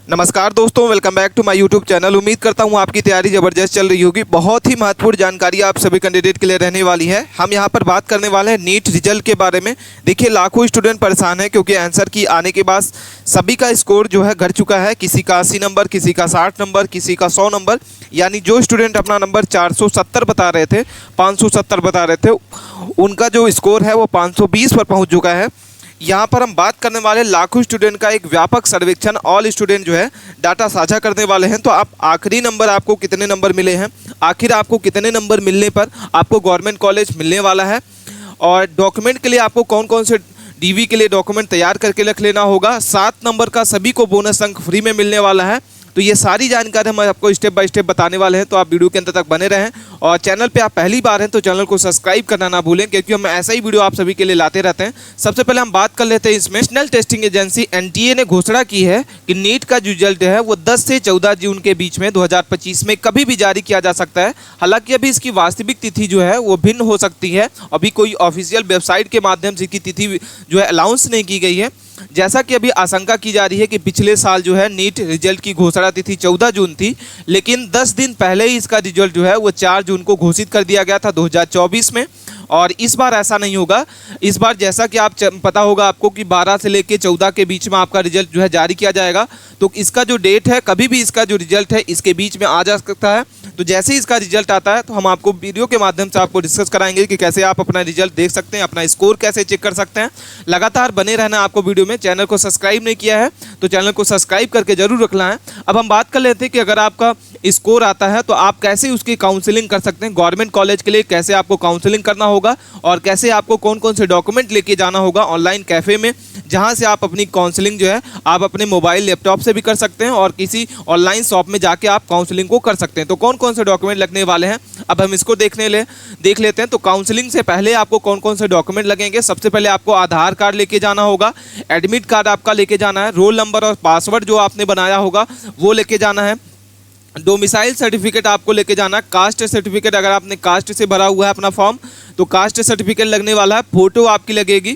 नमस्कार दोस्तों, welcome back to my YouTube channel. उम्मीद करता हूं आपकी तैयारी ज़बरदस्त चल रही होगी। बहुत ही महत्वपूर्ण जानकारी आप सभी कैंडिडेट के लिए रहने वाली है। हम यहां पर बात करने वाले हैं नीट रिजल्ट के बारे में। देखिए, लाखों स्टूडेंट परेशान हैं क्योंकि आंसर की आने के बाद सभी का स्कोर जो है घट चुका है। किसी का 80 नंबर, किसी का 60 नंबर, किसी का 100 नंबर। यानी जो स्टूडेंट अपना नंबर 470 बता रहे थे, 570 बता रहे थे, उनका जो स्कोर है वो 520 पर पहुँच चुका है। यहाँ पर हम बात करने वाले लाखों स्टूडेंट का एक व्यापक सर्वेक्षण ऑल स्टूडेंट जो है डाटा साझा करने वाले हैं। तो आप आखिरी नंबर आपको कितने नंबर मिले हैं, आखिर आपको कितने नंबर मिलने पर आपको गवर्नमेंट कॉलेज मिलने वाला है, और डॉक्यूमेंट के लिए आपको कौन कौन से डीवी के लिए डॉक्यूमेंट तैयार करके रख लेना होगा। 7 नंबर का सभी को बोनस अंक फ्री में मिलने वाला है। तो ये सारी जानकारी हम आपको स्टेप बाय स्टेप बताने वाले हैं, तो आप वीडियो के अंत तक बने रहें। और चैनल पे आप पहली बार हैं तो चैनल को सब्सक्राइब करना ना भूलें, क्योंकि हम ऐसा ही वीडियो आप सभी के लिए लाते रहते हैं। सबसे पहले हम बात कर लेते हैं इसमें। नेशनल टेस्टिंग एजेंसी एनटीए ने घोषणा की है कि नीट का जो रिजल्ट है वो 10 से 14 जून के बीच में 2025 में कभी भी जारी किया जा सकता है। हालांकि अभी इसकी वास्तविक तिथि जो है वो भिन्न हो सकती है। अभी कोई ऑफिशियल वेबसाइट के माध्यम से इसकी तिथि जो है अनाउंस नहीं की गई है। जैसा कि अभी आशंका की जा रही है कि पिछले साल जो है नीट रिजल्ट की घोषणा तिथि 14 जून थी, लेकिन 10 दिन पहले ही इसका रिजल्ट जो है वो 4 जून को घोषित कर दिया गया था 2024 में। और इस बार ऐसा नहीं होगा। इस बार जैसा कि पता होगा आपको कि 12 से लेकर 14 के बीच में आपका रिजल्ट जो है जारी किया जाएगा। तो इसका जो डेट है, कभी भी इसका जो रिजल्ट है इसके बीच में आ जा सकता है। तो जैसे ही इसका रिजल्ट आता है तो हम आपको वीडियो के माध्यम से आपको डिस्कस कराएंगे कि कैसे आप अपना रिजल्ट देख सकते हैं, अपना स्कोर कैसे चेक कर सकते हैं। लगातार बने रहना आपको वीडियो में। चैनल को सब्सक्राइब नहीं किया है तो चैनल को सब्सक्राइब करके जरूर रखना है। अब हम बात कर लेते हैं कि अगर आपका स्कोर आता है तो आप कैसे उसकी काउंसलिंग कर सकते हैं। गवर्नमेंट कॉलेज के लिए कैसे आपको काउंसलिंग करना होगा और कैसे आपको कौन कौन से डॉक्यूमेंट लेके जाना होगा ऑनलाइन कैफ़े में, जहां से आप अपनी काउंसलिंग जो है आप अपने मोबाइल लैपटॉप से भी कर सकते हैं और किसी ऑनलाइन शॉप में जाके आप काउंसलिंग को कर सकते हैं। तो कौन कौन से डॉक्यूमेंट लगने वाले हैं अब हम इसको देख लेते हैं। तो काउंसलिंग से पहले आपको कौन कौन से डॉक्यूमेंट लगेंगे। सबसे पहले आपको आधार कार्ड लेके जाना होगा, एडमिट कार्ड आपका लेके जाना है, रोल नंबर और पासवर्ड जो आपने बनाया होगा वो लेके जाना है, डोमिसाइल सर्टिफिकेट आपको लेके जाना है, कास्ट सर्टिफिकेट अगर आपने कास्ट से भरा हुआ है अपना फॉर्म तो कास्ट सर्टिफिकेट लगने वाला है, फोटो आपकी लगेगी,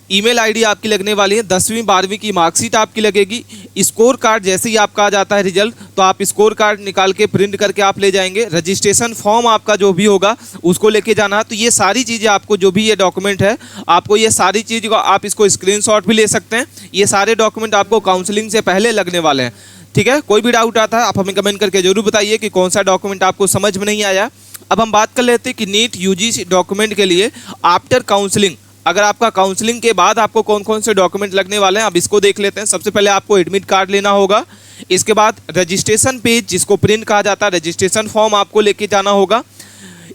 ईमेल आईडी आपकी लगने वाली है, 10वीं 12वीं की मार्कशीट आपकी लगेगी, स्कोर कार्ड जैसे ही आपका आ जाता है रिजल्ट तो आप स्कोर कार्ड निकाल के प्रिंट करके आप ले जाएंगे, रजिस्ट्रेशन फॉर्म आपका जो भी होगा उसको लेके जाना है। तो ये सारी चीज़ें आपको जो भी ये डॉक्यूमेंट है आपको ये सारी चीज़ को आप इसको स्क्रीनशॉट भी ले सकते हैं। ये सारे डॉक्यूमेंट आपको काउंसलिंग से पहले लगने वाले हैं। ठीक है, कोई भी डाउट आता है आप हमें कमेंट करके जरूर बताइए कि कौन सा डॉक्यूमेंट आपको समझ में नहीं आया। अब हम बात कर लेते हैं कि नीट यूजीसी डॉक्यूमेंट के लिए आफ्टर काउंसलिंग, अगर आपका काउंसलिंग के बाद आपको कौन कौन से डॉक्यूमेंट लगने वाले हैं अब इसको देख लेते हैं। सबसे पहले आपको एडमिट कार्ड लेना होगा, इसके बाद रजिस्ट्रेशन पेज जिसको प्रिंट कहा जाता है, रजिस्ट्रेशन फॉर्म आपको लेके जाना होगा,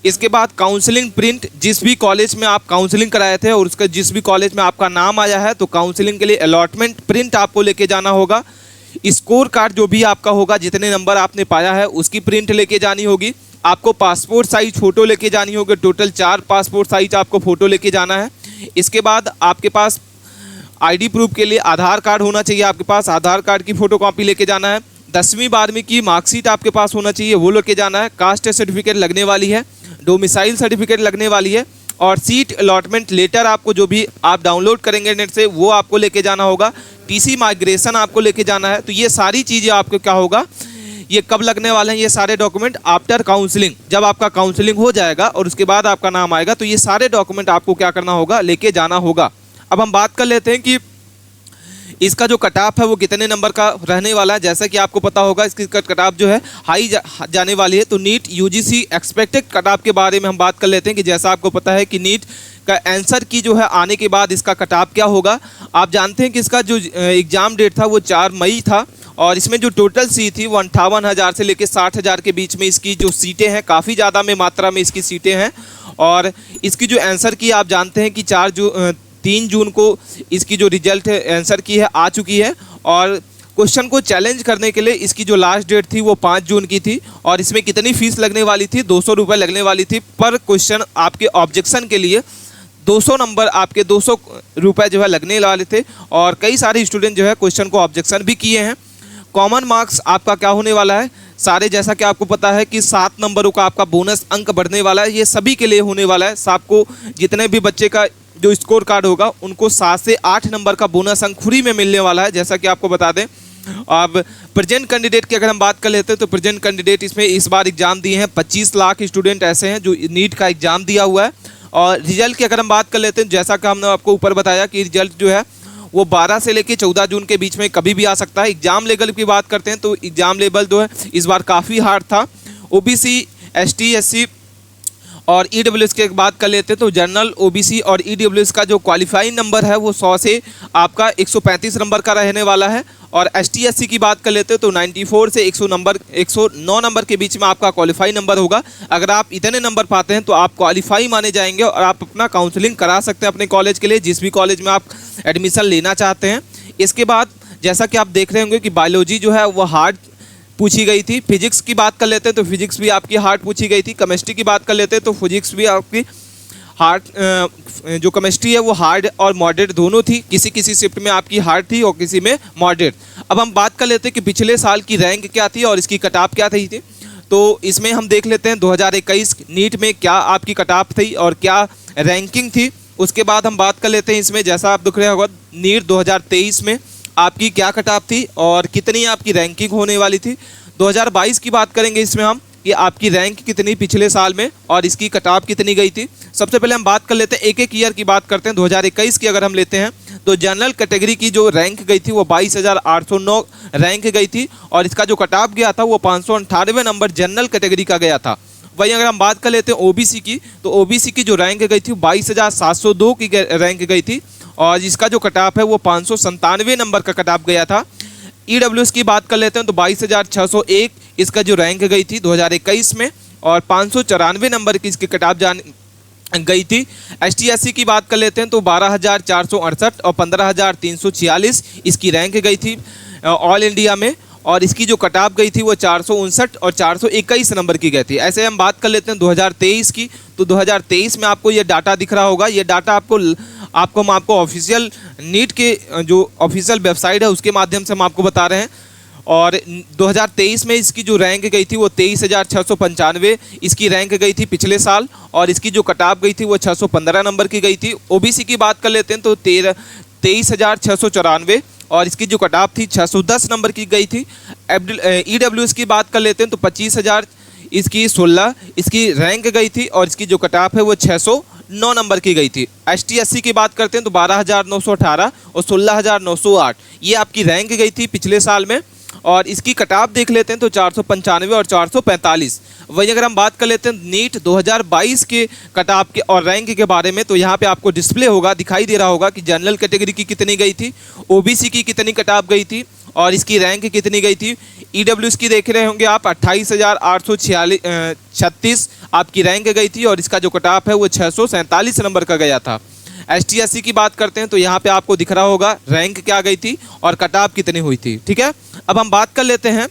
इसके बाद काउंसलिंग प्रिंट जिस भी कॉलेज में आप काउंसलिंग कराए थे और उसका जिस भी कॉलेज में आपका नाम आया है तो काउंसलिंग के लिए अलॉटमेंट प्रिंट आपको लेके जाना होगा, स्कोर कार्ड जो भी आपका होगा जितने नंबर आपने पाया है उसकी प्रिंट लेके जानी होगी, आपको पासपोर्ट साइज फ़ोटो लेके जानी होगी, टोटल 4 पासपोर्ट साइज आपको फ़ोटो लेके जाना है। इसके बाद आपके पास आईडी प्रूफ के लिए आधार कार्ड होना चाहिए, आपके पास आधार कार्ड की फ़ोटोकॉपी लेके जाना है, 10वीं 12वीं की मार्कशीट आपके पास होना चाहिए वो लेके जाना है, कास्ट सर्टिफिकेट लगने वाली है, डोमिसाइल सर्टिफिकेट लगने वाली है, और सीट अलॉटमेंट लेटर आपको जो भी आप डाउनलोड करेंगे नेट से वो आपको लेके जाना होगा, टीसी माइग्रेशन आपको लेके जाना है। तो ये सारी चीज़ें आपको क्या होगा, ये कब लगने वाले हैं ये सारे डॉक्यूमेंट आफ्टर काउंसलिंग, जब आपका काउंसलिंग हो जाएगा और उसके बाद आपका नाम आएगा तो ये सारे डॉक्यूमेंट आपको क्या करना होगा, लेके जाना होगा। अब हम बात कर लेते हैं कि इसका जो कट ऑफ है वो कितने नंबर का रहने वाला है। जैसा कि आपको पता होगा इसकी कट ऑफ जो है हाई जाने वाली है। तो NEET UGC expected cut off के बारे में हम बात कर लेते हैं कि जैसा आपको पता है कि नीट का आंसर की जो है आने के बाद इसका कट ऑफ क्या होगा। आप जानते हैं कि इसका जो एग्ज़ाम डेट था वो 4 मई था और इसमें जो टोटल सीट थी वो 58,000 से लेकर 60,000 के बीच में इसकी जो सीटें हैं, काफ़ी ज़्यादा में मात्रा में इसकी सीटें हैं। और इसकी जो आंसर की आप जानते हैं कि 3 जून को इसकी जो रिजल्ट है आंसर की है आ चुकी है, और क्वेश्चन को चैलेंज करने के लिए इसकी जो लास्ट डेट थी वो 5 जून की थी। और इसमें कितनी फीस लगने वाली थी, 200 रुपये लगने वाली थी पर क्वेश्चन। आपके ऑब्जेक्शन के लिए 200 नंबर आपके 200 रुपये जो है लगने वाले थे और कई सारे स्टूडेंट जो है क्वेश्चन को ऑब्जेक्शन भी किए हैं। कॉमन मार्क्स आपका क्या होने वाला है सारे, जैसा कि आपको पता है कि 7 नंबरों का आपका बोनस अंक बढ़ने वाला है, ये सभी के लिए होने वाला है। आपको जितने भी बच्चे का जो स्कोर कार्ड होगा उनको 7 से 8 नंबर का बोनस अंक फ्री में मिलने वाला है। जैसा कि आपको बता दें अब प्रेजेंट कैंडिडेट की अगर हम बात कर लेते हैं तो प्रेजेंट कैंडिडेट इसमें इस बार एग्जाम दिए हैं 25 लाख स्टूडेंट ऐसे हैं जो नीट का एग्जाम दिया हुआ है। और रिजल्ट की अगर हम बात कर लेते हैं, जैसा कि हमने आपको ऊपर बताया कि रिजल्ट जो है वो 12 से लेकर 14 जून के बीच में कभी भी आ सकता है। एग्जाम लेवल की बात करते हैं तो एग्जाम लेवल जो है इस बार काफ़ी हार्ड था। ओबीसी, एसटी, एससी और ईडब्ल्यूएस की बात कर लेते हैं तो जनरल, ओबीसी और ईडब्ल्यूएस का जो क्वालिफाइंग नंबर है वो 100 से आपका 135 नंबर का रहने वाला है। और एसटी एससी की बात कर लेते हैं तो 94 से 109 नंबर के बीच में आपका क्वालिफाई नंबर होगा। अगर आप इतने नंबर पाते हैं तो आप क्वालिफाई माने जाएंगे और आप अपना काउंसलिंग करा सकते हैं अपने कॉलेज के लिए, जिस भी कॉलेज में आप एडमिशन लेना चाहते हैं। इसके बाद जैसा कि आप देख रहे होंगे कि बायोलॉजी जो है वो हार्ड पूछी गई थी। फिजिक्स की बात कर लेते हैं तो फिजिक्स भी आपकी हार्ड पूछी गई थी। केमिस्ट्री की बात कर लेते हैं तो फिजिक्स भी आपकी हार्ड, जो केमिस्ट्री है वो हार्ड और मॉडरेट दोनों थी। किसी किसी शिफ्ट में आपकी हार्ड थी और किसी में मॉडरेट। अब हम बात कर लेते हैं कि पिछले साल की रैंक क्या थी और इसकी कट ऑफ क्या थी। तो इसमें हम देख लेते हैं 2021 नीट में क्या आपकी कट ऑफ थी और क्या रैंकिंग थी। उसके बाद हम बात कर लेते हैं इसमें, जैसा आप देख रहे होगा नीट 2023 में आपकी क्या कट ऑफ थी और कितनी आपकी रैंकिंग होने वाली थी। 2022 की बात करेंगे इसमें हम कि आपकी रैंक कितनी पिछले साल में और इसकी कट ऑफ कितनी गई थी। सबसे पहले हम बात कर लेते हैं एक एक ईयर की बात करते हैं। 2021 की अगर हम लेते हैं तो जनरल कैटेगरी की जो रैंक गई थी वो 22,809 रैंक गई थी और इसका जो कट ऑफ गया था वो 598 नंबर जनरल कैटेगरी का गया था। वहीं अगर हम बात कर लेते हैं ओबीसी की तो ओबीसी की जो रैंक गई थी 22,702 की रैंक गई थी और इसका जो कट ऑफ है वो 597 नंबर का कट ऑफ गया था। ईडब्ल्यूएस की बात कर लेते हैं तो 22,601 इसका जो रैंक गई थी 2021 में और 594 नंबर की इसकी कट ऑफ गई थी। एसटी एससी की बात कर लेते हैं तो 12,468 और 15,346 इसकी रैंक गई थी ऑल इंडिया में और इसकी जो कट ऑफ गई थी वो 459 और 421 नंबर की गई थी। ऐसे हम बात कर लेते हैं 2023 की तो 2023 में आपको ये डाटा दिख रहा होगा। ये डाटा हम आपको ऑफिशियल नीट के जो ऑफिशियल वेबसाइट है उसके माध्यम से हम आपको बता रहे हैं। और 2023 में इसकी जो रैंक गई थी वो 23,695 इसकी रैंक गई थी पिछले साल और इसकी जो कट ऑफ गई थी वो 615 नंबर की गई थी। ओबीसी की बात कर लेते हैं तो 23,694 और इसकी जो कट ऑफ थी 610 नंबर की गई थी। ईडब्ल्यूएस की बात कर लेते हैं तो 25,000 इसकी 16 इसकी रैंक गई थी और इसकी जो कट ऑफ है वो 609 नंबर की गई थी। एसटी एससी की बात करते हैं तो 12,918 और 16,908 ये आपकी रैंक गई थी पिछले साल में और इसकी कट ऑफ देख लेते हैं तो 495 और 445। वहीं अगर हम बात कर लेते हैं नीट 2022 के कट ऑफ के और रैंक के बारे में तो यहाँ पे आपको डिस्प्ले होगा, दिखाई दे रहा होगा कि जनरल कैटेगरी की कितनी गई थी, ओबीसी की कितनी कट ऑफ गई थी और इसकी रैंक कितनी गई थी। ईडब्ल्यूएस की देख रहे होंगे आप 28,836 आपकी रैंक गई थी और इसका जो कट ऑफ है वो 647 नंबर का गया था। एसटी एससी की बात करते हैं तो यहाँ पे आपको दिख रहा होगा रैंक क्या गई थी और कट ऑफ कितनी हुई थी। ठीक है, अब हम बात कर लेते हैं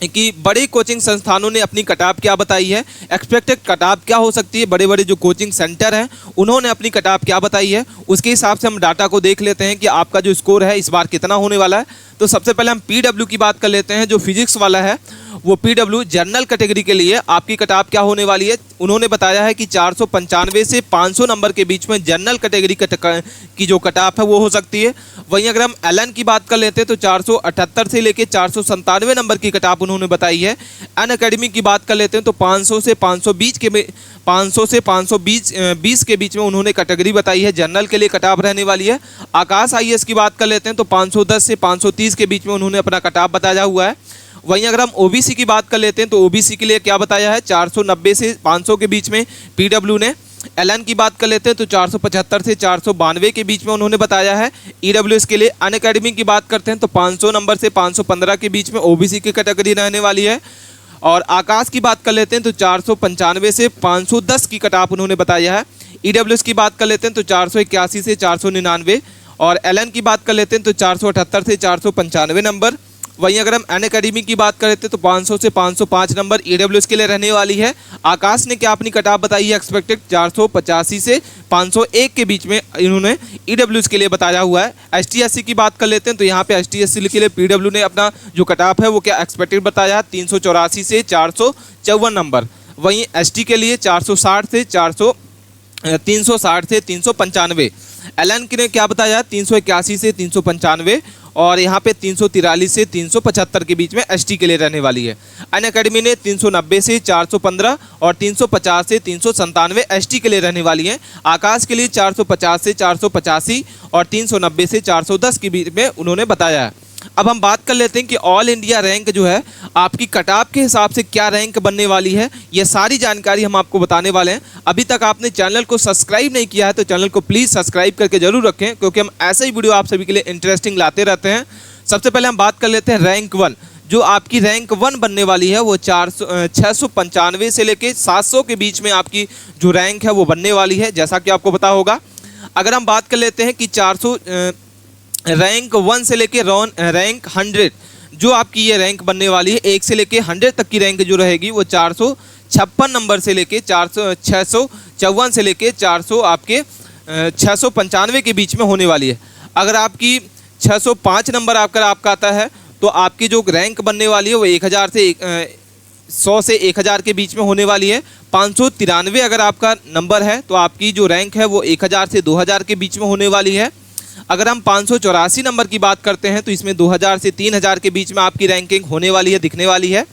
कि बड़े कोचिंग संस्थानों ने अपनी कट ऑफ क्या बताई है, एक्सपेक्टेड कट ऑफ क्या हो सकती है। बड़े बड़े जो कोचिंग सेंटर हैं उन्होंने अपनी कट ऑफ क्या बताई है, उसके हिसाब से हम डाटा को देख लेते हैं कि आपका जो स्कोर है इस बार कितना होने वाला है। तो सबसे पहले हम पीडब्ल्यू की बात कर लेते हैं। जो फिजिक्स वाला है वो पीडब्ल्यू जनरल कैटेगरी के लिए आपकी कट ऑफ क्या होने वाली है। उन्होंने बताया है कि 495 से 500 नंबर के बीच में जनरल कैटेगरी की जो कट ऑफ है वो हो सकती है। वहीं अगर हम एलन की बात कर लेते हैं तो 478 से लेकर 497 नंबर की कट ऑफ उन्होंने बताई है। अन अकेडमी की बात कर लेते हैं तो 500 से 520 के बीच में उन्होंने कैटेगरी बताई है, जनरल के लिए कट ऑफ रहने वाली है। आकाश आईएएस की बात कर लेते हैं तो 510 से 530 के बीच में उन्होंने अपना कट ऑफ बताया हुआ है। वहीं अगर हम ओबीसी की बात कर लेते हैं तो ओबीसी के लिए क्या बताया है, 490 से 500 के बीच में पीडब्ल्यू ने। एलन की बात कर लेते हैं तो 475 से 492 के बीच में उन्होंने बताया है ईडब्ल्यूएस के लिए। अन अकेडमी की बात करते हैं तो 500 नंबर से 515 के बीच में ओबीसी की कैटेगरी रहने वाली है। और आकाश की बात कर लेते हैं तो 495 से 510 की कट ऑफ उन्होंने बताया है। ईडब्ल्यूएस की बात कर लेते हैं तो 481 से 499 और एलन की बात कर लेते हैं तो 478 से 495 नंबर। वहीं अगर हम अन अकेडमी की बात कर लेते हैं तो 500 से 505 नंबर ईडब्ल्यूएस के लिए रहने वाली है। आकाश ने क्या अपनी कट ऑफ बताई है, एक्सपेक्टेड 485 से 501 के बीच में इन्होंने ईडब्ल्यूएस के लिए बताया हुआ है। एसटी एससी की बात कर लेते हैं तो यहाँ पे एसटी एससी के लिए पीडब्ल्यू ने अपना जो कट ऑफ है वो क्या एक्सपेक्टेड बताया है, 384 से 454 नंबर। वहीं एसटी के लिए 360 से 395। एलन ने क्या बताया, 381 से 395 और यहाँ पे 343 से 375 के बीच में एसटी के लिए रहने वाली है। अनअकैडमी ने 390 से 415 और 350 से 397 एसटी के लिए रहने वाली है। आकाश के लिए 450 से 485 और 390 से 410 के बीच में उन्होंने बताया है। अब हम बात कर लेते हैं कि ऑल इंडिया रैंक जो है आपकी कट ऑफ के हिसाब से क्या रैंक बनने वाली है, ये सारी जानकारी हम आपको बताने वाले हैं। अभी तक आपने चैनल को सब्सक्राइब नहीं किया है तो चैनल को प्लीज़ सब्सक्राइब करके जरूर रखें, क्योंकि हम ऐसे ही वीडियो आप सभी के लिए इंटरेस्टिंग लाते रहते हैं। सबसे पहले हम बात कर लेते हैं रैंक 1। जो आपकी रैंक 1 बनने वाली है वो 695 से लेके 700 के बीच में आपकी जो रैंक है वो बनने वाली है, जैसा कि आपको पता होगा। अगर हम बात कर लेते हैं कि 400 रैंक 1 से लेके रैंक 100 जो आपकी ये रैंक बनने वाली है, 1 से लेके 100 तक की रैंक जो रहेगी वो 456 नंबर से लेके 654 से लेके 400 आपके 695 के बीच में होने वाली है। अगर आपकी 605 नंबर आपका आता है तो आपकी जो रैंक बनने वाली है वो 1000 से 100 से 1000 के बीच में होने वाली है। 593 अगर आपका नंबर है तो आपकी जो रैंक है वो 1000 से 2000 के बीच में होने वाली है। अगर हम 584 नंबर की बात करते हैं तो इसमें 2000 से 3000 के बीच में आपकी रैंकिंग होने वाली है, दिखने वाली है।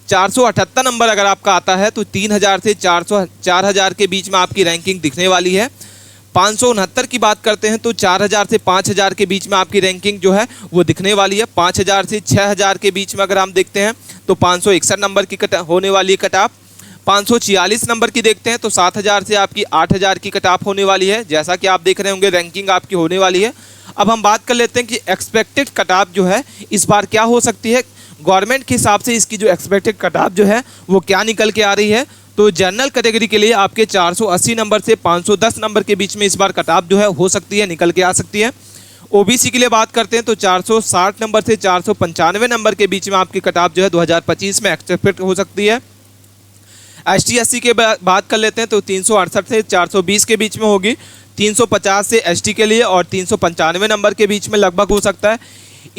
478 नंबर अगर आपका आता है तो 3000 से 4000 के बीच में आपकी रैंकिंग दिखने वाली है। 569 की बात करते हैं तो 4000 से 5000 के बीच में आपकी रैंकिंग जो है वो दिखने वाली है। 5000 से 6000 के बीच में अगर हम देखते हैं तो 561 नंबर की होने वाली है कट ऑफ। 546 नंबर की देखते हैं तो 7000 से आपकी 8000 की कट ऑफ होने वाली है, जैसा कि आप देख रहे होंगे रैंकिंग आपकी होने वाली है। अब हम बात कर लेते हैं कि एक्सपेक्टेड कट ऑफ जो है इस बार क्या हो सकती है। गवर्नमेंट के हिसाब से इसकी जो एक्सपेक्टेड कट ऑफ जो है वो क्या निकल के आ रही है। तो जनरल कैटेगरी के लिए आपके 480 नंबर से 510 नंबर के बीच में इस बार कट ऑफ जो है हो सकती है, निकल के आ सकती है। ओबीसी के लिए बात करते हैं तो 460 नंबर से 495 नंबर के बीच में आपकी कट ऑफ जो है 2025 में एक्सपेक्ट हो सकती है। ST/SC के बात कर लेते हैं तो 368 से 420 के बीच में होगी। 350 से ST के लिए और 395 नंबर के बीच में लगभग हो सकता है।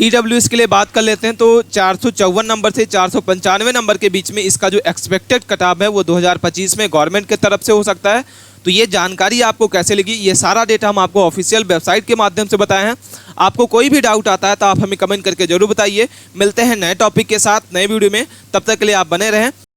EWS के लिए बात कर लेते हैं तो 454 नंबर से 495 नंबर के बीच में इसका जो एक्सपेक्टेड कट ऑफ है वो 2025 में गवर्नमेंट की तरफ से हो सकता है। तो ये जानकारी आपको कैसे लगी, ये सारा डेटा हम आपको ऑफिशियल वेबसाइट के माध्यम से बताए हैं। आपको कोई भी डाउट आता है तो आप हमें कमेंट करके जरूर बताइए। मिलते हैं नए टॉपिक के साथ नए वीडियो में, तब तक के लिए आप बने रहें।